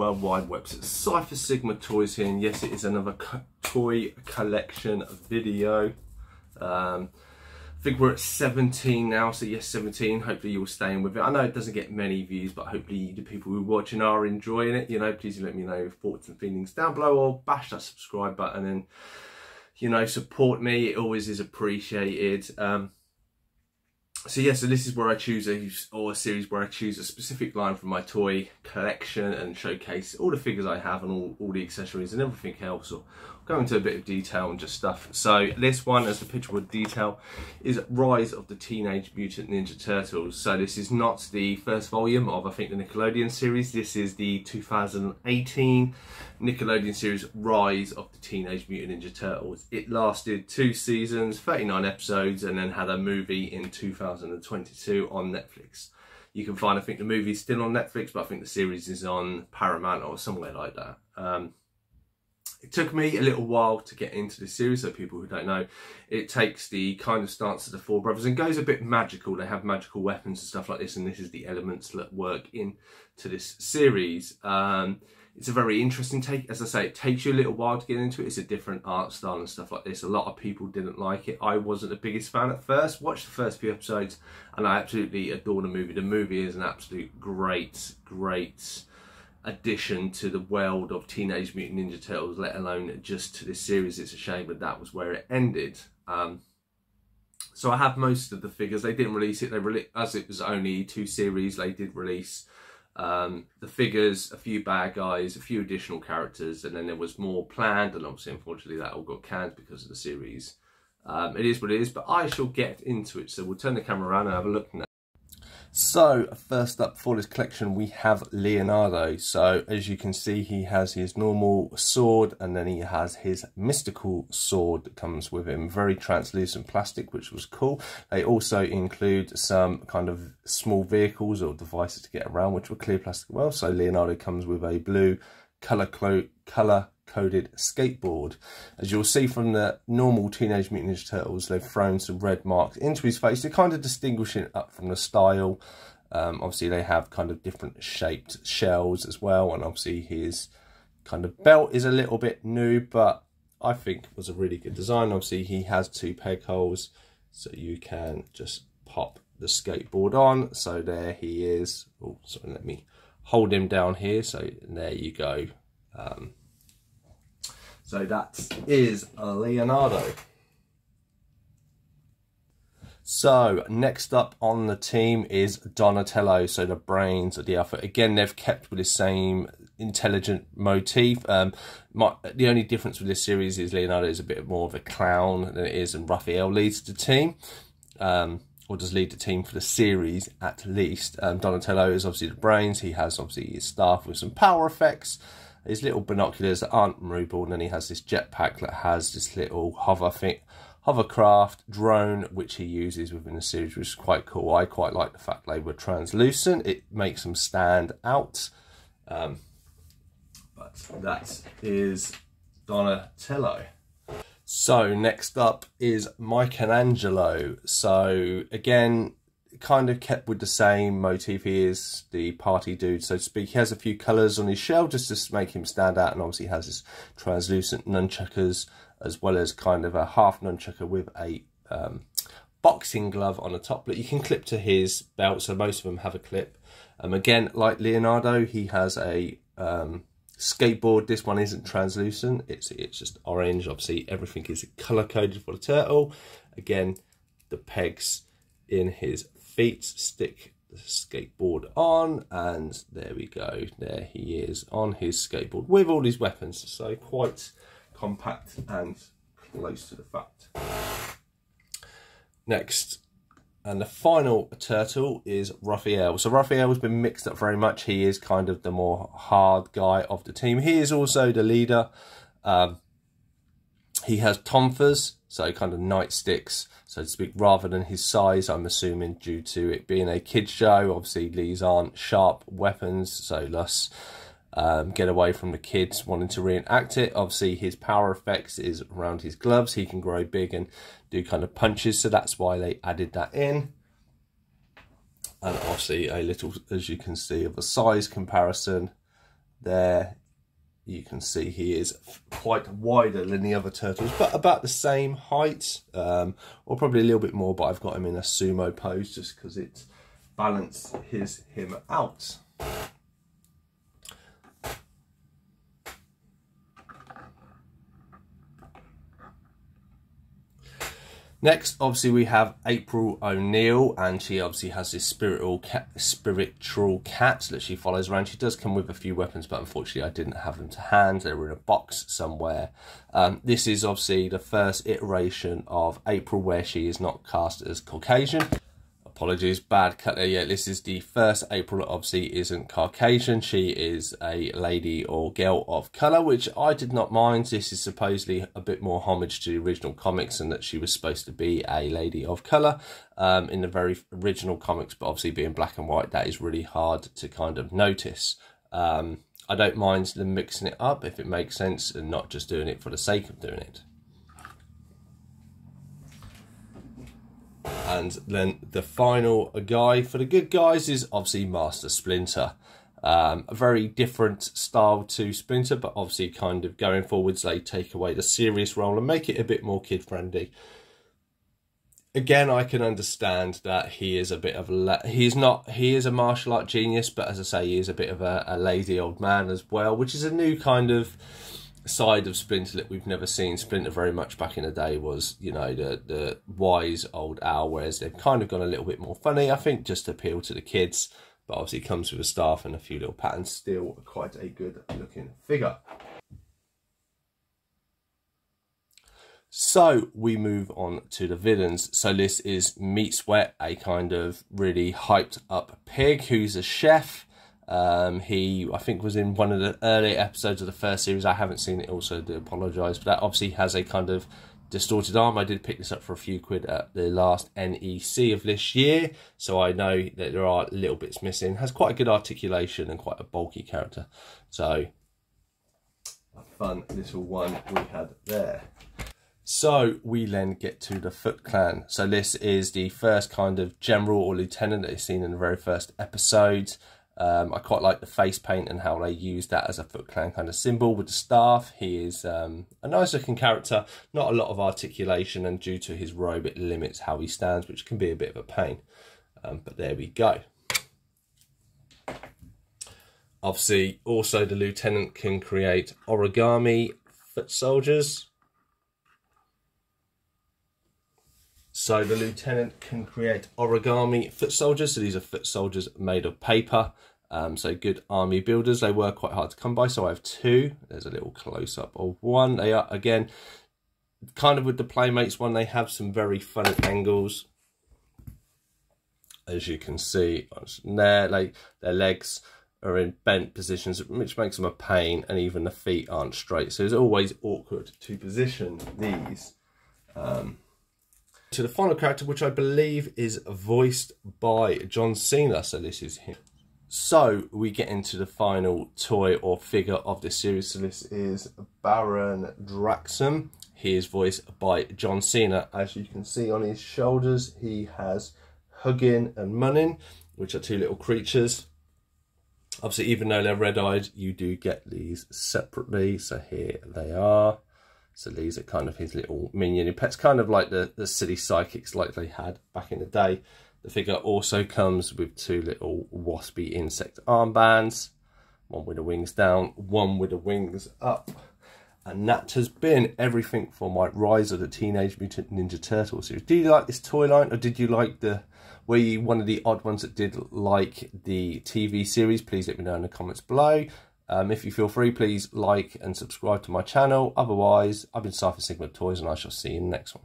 World Wide Web. So Cypher Sigma Toys here, and yes, it is another toy collection video. I think we're at 17 now, so yes, 17. Hopefully you're staying with it. I know it doesn't get many views, but hopefully the people who are watching are enjoying it. You know, please let me know your thoughts and feelings down below, or bash that subscribe button and, you know, support me. It always is appreciated. So yeah, so this is where I choose a series where I choose a specific line from my toy collection and showcase all the figures I have and all the accessories and everything else, or go into a bit of detail and just stuff. So this one, as the picture would detail, is Rise of the Teenage Mutant Ninja Turtles. So this is not the first volume of, I think, the Nickelodeon series. This is the 2018 Nickelodeon series, Rise of the Teenage Mutant Ninja Turtles. It lasted 2 seasons, 39 episodes, and then had a movie in 2022 on Netflix. You can find, I think the movie's still on Netflix, but I think the series is on Paramount or somewhere like that. It took me a little while to get into this series, so people who don't know, it takes the kind of stance of the 4 brothers and goes a bit magical. They have magical weapons and stuff like this, and this is the elements that work into this series. It's a very interesting take. As I say, it takes you a little while to get into it. It's a different art style and stuff like this. A lot of people didn't like it. I wasn't the biggest fan at first. Watched the first few episodes and I absolutely adore the movie. The movie is an absolute great addition to the world of Teenage Mutant Ninja Turtles, let alone just to this series. It's a shame that that was where it ended. So I have most of the figures. They didn't release it. As it was only 2 series, they did release the figures, a few bad guys, a few additional characters, and then there was more planned, and obviously unfortunately that all got canned because of the series. It is what it is, but I shall get into it. So we'll turn the camera around and have a look now. So first up for this collection we have Leonardo. So as you can see, he has his normal sword and then he has his mystical sword that comes with him. Very translucent plastic, which was cool. They also include some kind of small vehicles or devices to get around, which were clear plastic as well. So Leonardo comes with a blue colour-coded skateboard. As you'll see from the normal Teenage Mutant Ninja Turtles, they've thrown some red marks into his face to kind of distinguish it up from the style. Obviously they have kind of different shaped shells as well, and obviously his kind of belt is a little bit new, but I think it was a really good design. Obviously he has 2 peg holes, so you can just pop the skateboard on. So there he is. Oh, sorry, let me hold him down here. So there you go. So that is Leonardo. So next up on the team is Donatello. So the brains of the alpha. Again, they've kept with the same intelligent motif. The only difference with this series is Leonardo is a bit more of a clown than it is, and Raphael leads the team. Or does lead the team for the series at least. Donatello is obviously the brains. He has obviously his staff with some power effects, his little binoculars that aren't removable, and then he has this jetpack that has this little hovercraft drone which he uses within the series, which is quite cool. I quite like the fact they were translucent. It makes them stand out. But that is Donatello. So next up is Michelangelo. So again, kind of kept with the same motif. He is the party dude, so to speak. He has a few colours on his shell just to make him stand out, and obviously has this translucent nunchuckers, as well as kind of a half nunchucker with a boxing glove on the top that you can clip to his belt. So most of them have a clip. Again, like Leonardo, he has a skateboard. This one isn't translucent, it's just orange. Obviously everything is colour coded for the turtle. Again, the pegs in his feet stick the skateboard on, and there we go, there he is on his skateboard with all his weapons. So quite compact and close to the fact. Next, and the final turtle is Raphael. So Raphael has been mixed up very much. He is kind of the more hard guy of the team. He is also the leader. He has tonfas, so kind of nightsticks, so to speak, rather than his size, I'm assuming due to it being a kid's show. Obviously these aren't sharp weapons, so thus get away from the kids wanting to reenact it. Obviously his power effects is around his gloves. He can grow big and do kind of punches, so that's why they added that in. And obviously a little, as you can see, of a size comparison there you can see he is quite wider than the other turtles, but about the same height, or probably a little bit more, but I've got him in a sumo pose just because it balances him out. Next, obviously, we have April O'Neil, and she obviously has this spiritual cat that she follows around. She does come with a few weapons, but unfortunately, I didn't have them to hand. They were in a box somewhere. This is obviously the first iteration of April where she is not cast as Caucasian. Apologies, bad cut there. Yeah, this is the first April that obviously isn't Caucasian. She is a lady or girl of colour, which I did not mind. This is supposedly a bit more homage to the original comics, and that she was supposed to be a lady of colour in the very original comics, but obviously being black and white, that is really hard to kind of notice. I don't mind them mixing it up if it makes sense and not just doing it for the sake of doing it. And then the final guy for the good guys is obviously Master Splinter. A very different style to Splinter, but obviously kind of going forwards, they take away the serious role and make it a bit more kid-friendly. Again, I can understand that he is a bit of a... he is a martial art genius, but as I say, he is a bit of a lazy old man as well, which is a new kind of side of Splinter that we've never seen. Splinter very much back in the day was, you know, the wise old owl, whereas they've kind of gone a little bit more funny, I think, just to appeal to the kids, but obviously comes with a staff and a few little patterns. Still quite a good looking figure. So we move on to the villains. So this is Meat Sweat, a kind of really hyped up pig who's a chef. He, I think, was in one of the earlier episodes of the first series. I haven't seen it, also do apologise for that. Obviously has a kind of distorted arm. I did pick this up for a few quid at the last NEC of this year, so I know that there are little bits missing. Has quite a good articulation and quite a bulky character. So a fun little one we had there. So we then get to the Foot Clan. So this is the first kind of general or lieutenant that is seen in the very first episode. I quite like the face paint and how they use that as a Foot Clan kind of symbol with the staff. He is a nice looking character, not a lot of articulation, and due to his robe it limits how he stands, which can be a bit of a pain. But there we go. Obviously, also the lieutenant can create origami foot soldiers. So the lieutenant can create origami foot soldiers. So these are foot soldiers made of paper. So good army builders. They were quite hard to come by. So I have two. There's a little close up of one. They are, again, kind of with the Playmates one, they have some very fun angles. As you can see there, like their legs are in bent positions, which makes them a pain, and even the feet aren't straight. So it's always awkward to position these. To the final character, which I believe is voiced by John Cena. So this is him. So we get into the final toy or figure of this series. So this is Baron Draxum. He is voiced by John Cena. As you can see on his shoulders, he has Huggin and Munnin, which are two little creatures. Obviously, even though they're red-eyed, you do get these separately. So here they are. So these are kind of his little minion pets, kind of like the city psychics like they had back in the day. The figure also comes with two little waspy insect armbands, one with the wings down, one with the wings up. And that has been everything for my Rise of the Teenage Mutant Ninja Turtles series. Do you like this toy line, or did you like were you one of the odd ones that did like the TV series? Please let me know in the comments below. If you feel free, please like and subscribe to my channel. Otherwise, I've been Cypher Sigma Toys, and I shall see you in the next one.